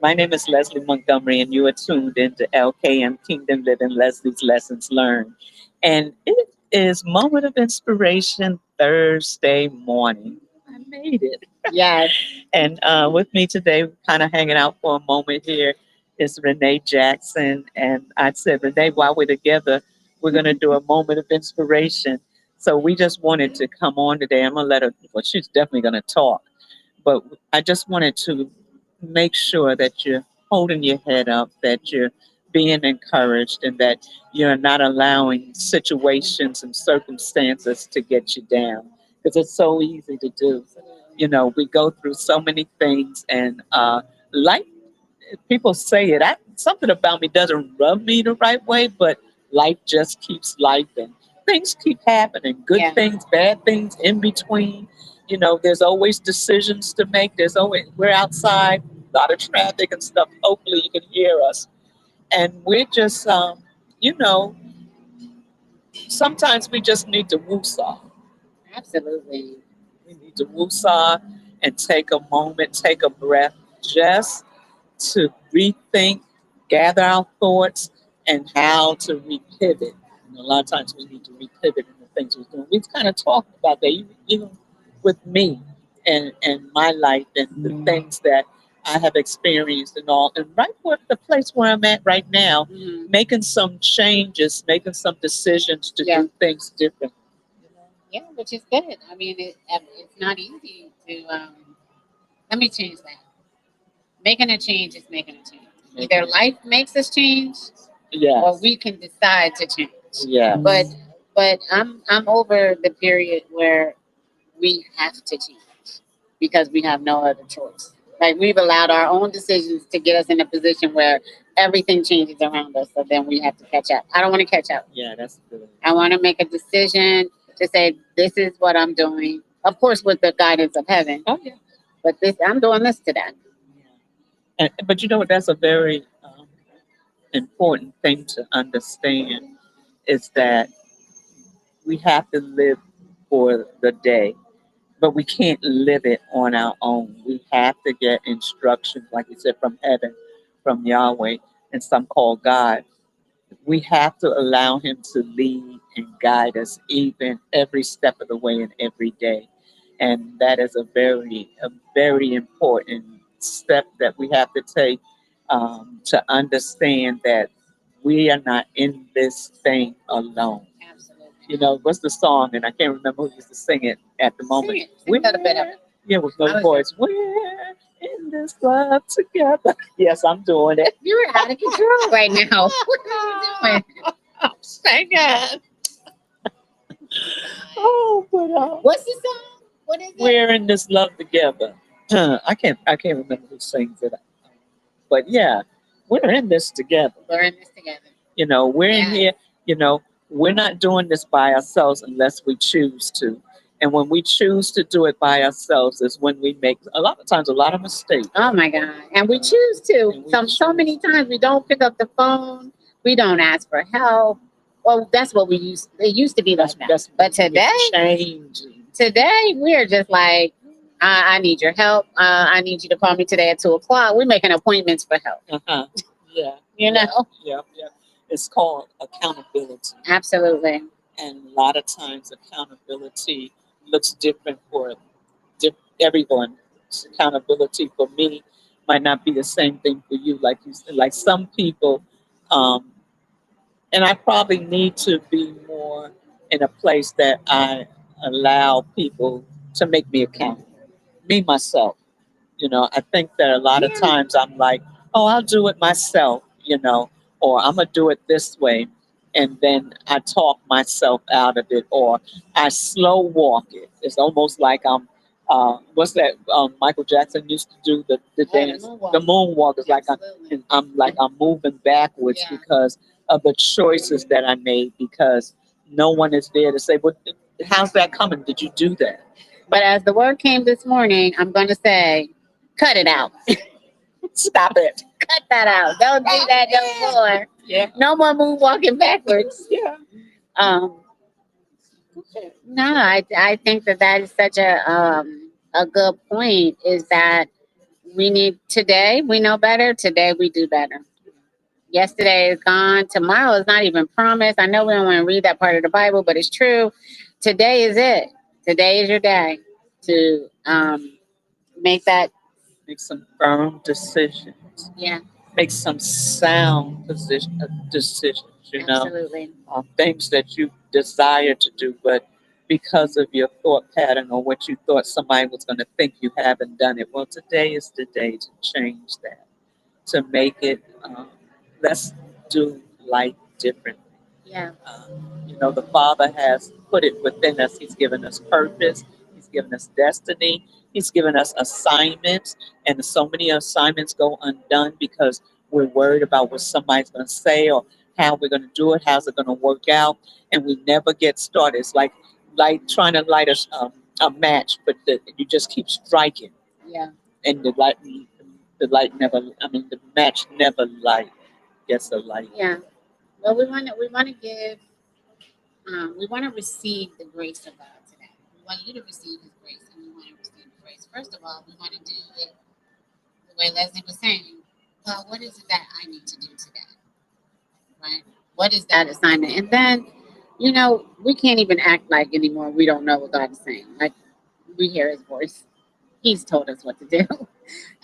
My name is Leslie Montgomery, and you are tuned into LKM Kingdom Living Leslie's Lessons Learned. And it is Moment of Inspiration Thursday morning. I made it. Yes. And with me today, kind of hanging out for a moment here, is Renee Jackson. And I said, Renee, while we're together, we're going to do a moment of inspiration. So we just wanted to come on today. I'm going to let her, well, she's definitely going to talk. But I just wanted to make sure that you're holding your head up, that you're being encouraged, and that you're not allowing situations and circumstances to get you down. Because it's so easy to do. You know, we go through so many things, and life, people say it. Something about me doesn't rub me the right way, but life just keeps life, and things keep happening. Good Yeah. things, bad things, in between. You know, there's always decisions to make. There's always we're outside, a lot of traffic and stuff. Hopefully, you can hear us, and we're just, you know, sometimes we just need to woosah. Absolutely. We need to woosah and take a moment, take a breath, just to rethink, gather our thoughts, and how to repivot. And a lot of times we need to repivot in the things we're doing. We've kind of talked about that, even with me and my life and the things that I have experienced and all. And right where the place where I'm at right now, Mhm. making some changes, making some decisions to Yeah. do things different. Yeah, which is good. I mean, it's not easy to. Let me change that. Making a change is making a change. Either life makes us change, Yeah. or we can decide to change. Yeah. But I'm over the period where we have to change because we have no other choice. Like we've allowed our own decisions to get us in a position where everything changes around us, so then we have to catch up. I don't want to catch up. Yeah, that's good. I want to make a decision to say this is what I'm doing. Of course, with the guidance of heaven, Oh yeah. but this I'm doing this today. But you know what? That's a very important thing to understand is that we have to live for the day, but we can't live it on our own. We have to get instructions, like you said, from heaven, from Yahweh, and some call God. We have to allow Him to lead and guide us, even every step of the way and every day. And that is a very important step that we have to take to understand that we are not in this thing alone. Absolutely. You know, what's the song? And I can't remember who used to sing it at the moment. Sing it. Sing a little bit of it. Yeah, with no I was voice. We're in this love together. Yes, I'm doing it. You're out of control right now. What are you doing? I'm singing. Oh, but What's the song? What is it? we're in this love together. I can't remember who sings it. But yeah, we're in this together. We're in this together. You know, we're in Yeah. here, you know, we're not doing this by ourselves unless we choose to. And when we choose to do it by ourselves is when we make a lot of times a lot of mistakes. Oh my God. And we choose to. And we So many times we don't pick up the phone. We don't ask for help. Well, that's what we used. It used to be like that. But today, changing. today we're just like, I need your help. I need you to call me today at 2 o'clock. We're making appointments for help. Uh-huh. Yeah. You know. Yeah. Yeah. It's called accountability. Absolutely. And a lot of times accountability looks different for everyone. Accountability for me might not be the same thing for you. Like you said, like some people, um, and I probably need to be more in a place that I allow people to make me accountable. Me myself, you know, I think that a lot of times I'm like, oh, I'll do it myself, you know, or I'm gonna do it this way, and then I talk myself out of it, or I slow walk it. It's almost like I'm. What's that? Michael Jackson used to do the dance, the moonwalk. Is like I'm moving backwards Yeah. because of the choices that I made. Because no one is there to say, "Well, how's that coming? Did you do that?" But as the word came this morning, I'm going to say, cut it out. Stop it. Cut that out. Don't do that no more. Yeah. No more moonwalking backwards. Yeah. Um, no, I think that that is such a good point. Is that we need today, we know better. Today, we do better. Yesterday is gone. Tomorrow is not even promised. I know we don't want to read that part of the Bible, but it's true. Today is it. Today is your day to make that. Make some firm decisions. Yeah, Make some sound decisions. You know, absolutely. things that you desire to do, but because of your thought pattern or what you thought somebody was going to think, you haven't done it. Well, today is the day to change that, to make it. Let's do life differently. Yeah, You know, the Father has put it within us. He's given us purpose. He's given us destiny. He's given us assignments. And so many assignments go undone because we're worried about what somebody's going to say or how we're going to do it, how's it going to work out. And we never get started. It's like trying to light a match, but you just keep striking. yeah, And the light never, I mean, the match never gets a light. yeah. Well, we want to give, we want to receive the grace of God today. We want you to receive His grace, and we want to receive the grace. First of all, we want to do it the way Leslie was saying. Well, what is it that I need to do today? Right? What is that assignment? And then, we can't even act like anymore. We don't know what God is saying. Like, we hear His voice. He's told us what to do.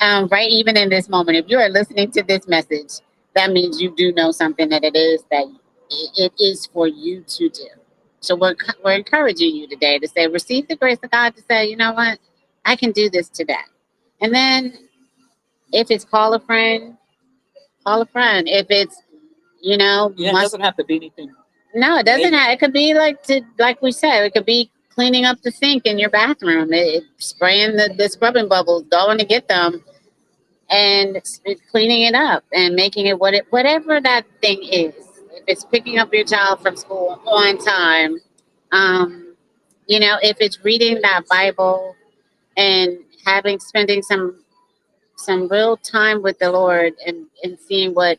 Right? Even in this moment, if you are listening to this message, that means you do know something that it is that it is for you to do. So we're encouraging you today to say, receive the grace of God to say, you know what, I can do this today. And then if it's call a friend, call a friend. If it's, Yeah, it doesn't have to be anything. no, it doesn't have. It could be like we said. It could be cleaning up the sink in your bathroom, spraying the scrubbing bubbles, going to get them, and cleaning it up and making it whatever that thing is. If it's picking up your child from school on time, if it's reading that Bible and spending some real time with the Lord and seeing what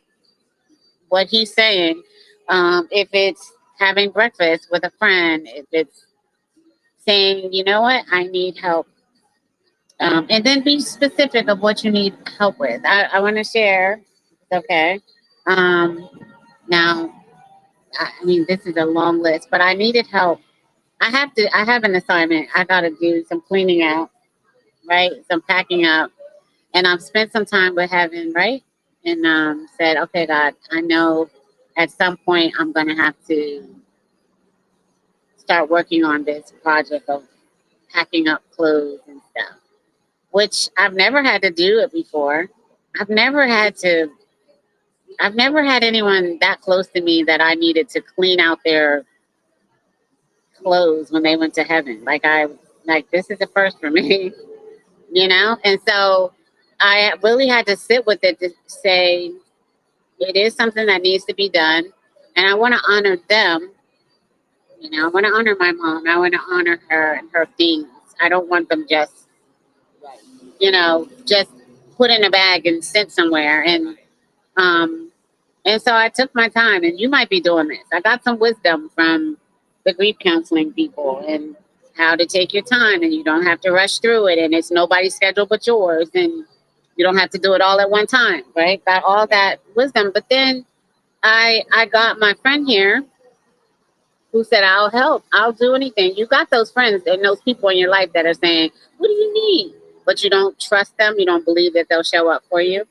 He's saying. If it's having breakfast with a friend, if it's saying, you know what, I need help. And then be specific of what you need help with. I want to share. Okay. Um, now, I mean, this is a long list, but I needed help. I have an assignment. I got to do some cleaning out, right? Some packing up. And I've spent some time with heaven, right? And said, okay, God, I know at some point I'm going to have to start working on this project of packing up clothes and stuff, which I've never had to do it before. I've never had to, I've never had anyone that close to me that I needed to clean out their clothes when they went to heaven. Like this is a first for me, And so I really had to sit with it to say, it is something that needs to be done. And I want to honor them. I want to honor my mom. I want to honor her and her things. I don't want them just put in a bag and sent somewhere. And so I took my time, and you might be doing this. I got some wisdom from the grief counseling people and how to take your time, and you don't have to rush through it, and it's nobody's schedule but yours, and you don't have to do it all at one time, right? Got all that wisdom. But then I got my friend here who said, I'll help. I'll do anything. You got those friends and those people in your life that are saying, what do you need? But you don't trust them. You don't believe that they'll show up for you.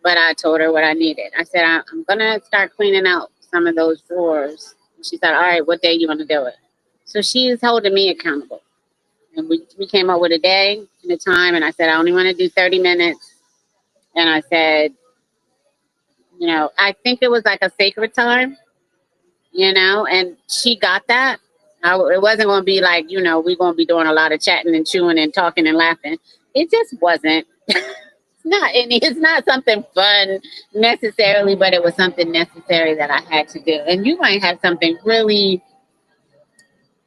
But I told her what I needed. I said, I'm going to start cleaning out some of those drawers. And she said, all right, what day you want to do it? So she's holding me accountable. And we came up with a day and a time. And I said, I only want to do 30 minutes. And I said, I think it was like a sacred time, and she got that. It wasn't going to be like, we're going to be doing a lot of chatting and chewing and talking and laughing. It just wasn't. It's not something fun necessarily, but it was something necessary that I had to do. And you might have something really,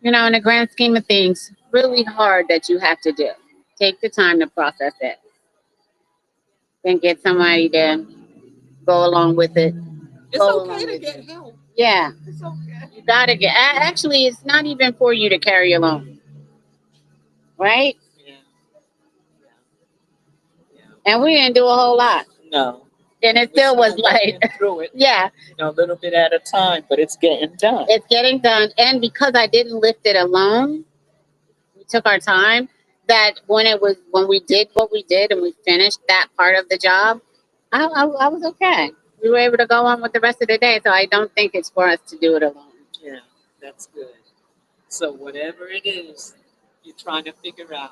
in the grand scheme of things, really hard that you have to do. Take the time to process it. Then get somebody to go along with it. It's okay to get help. Yeah. It's okay. You gotta get. Actually, it's not even for you to carry alone, right? Yeah. Yeah. And we didn't do a whole lot. No. And it We're still was working like, through it, yeah, a little bit at a time, but it's getting done. it's getting done. And because I didn't lift it alone, we took our time. That when we did what we did and we finished that part of the job, I was okay. We were able to go on with the rest of the day. So I don't think it's for us to do it alone. Yeah, that's good. So whatever it is you're trying to figure out,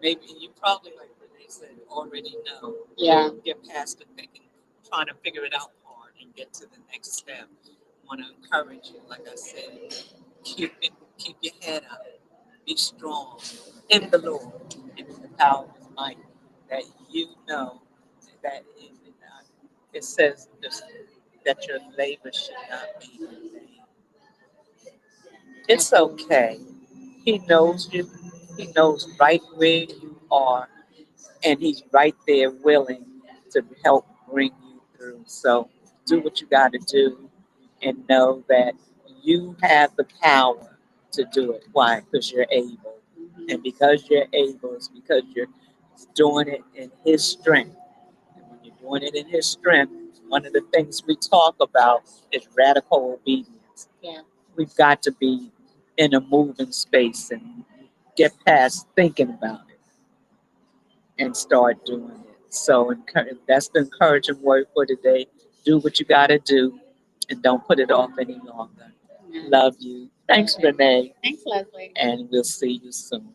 maybe you probably, like Renee said, already know. Yeah. Get past the thinking, trying to figure it out part and get to the next step. I want to encourage you, like I said, keep your head up, be strong in the Lord and in the power of His might. That you know that it says this, that your labor should not be in vain. It's okay. He knows you. He knows right where you are, and He's right there willing to help bring you through. So do what you got to do and know that you have the power to do it. Why? Because you're able. And because you're able, it's because you're doing it in His strength. And when you're doing it in His strength, one of the things we talk about is radical obedience. Yeah. We've got to be in a moving space and get past thinking about it and start doing it. So that's the encouraging word for today. Do what you got to do and don't put it off any longer. Yeah. Love you. Thanks, Renee. Thanks, Leslie. And we'll see you soon.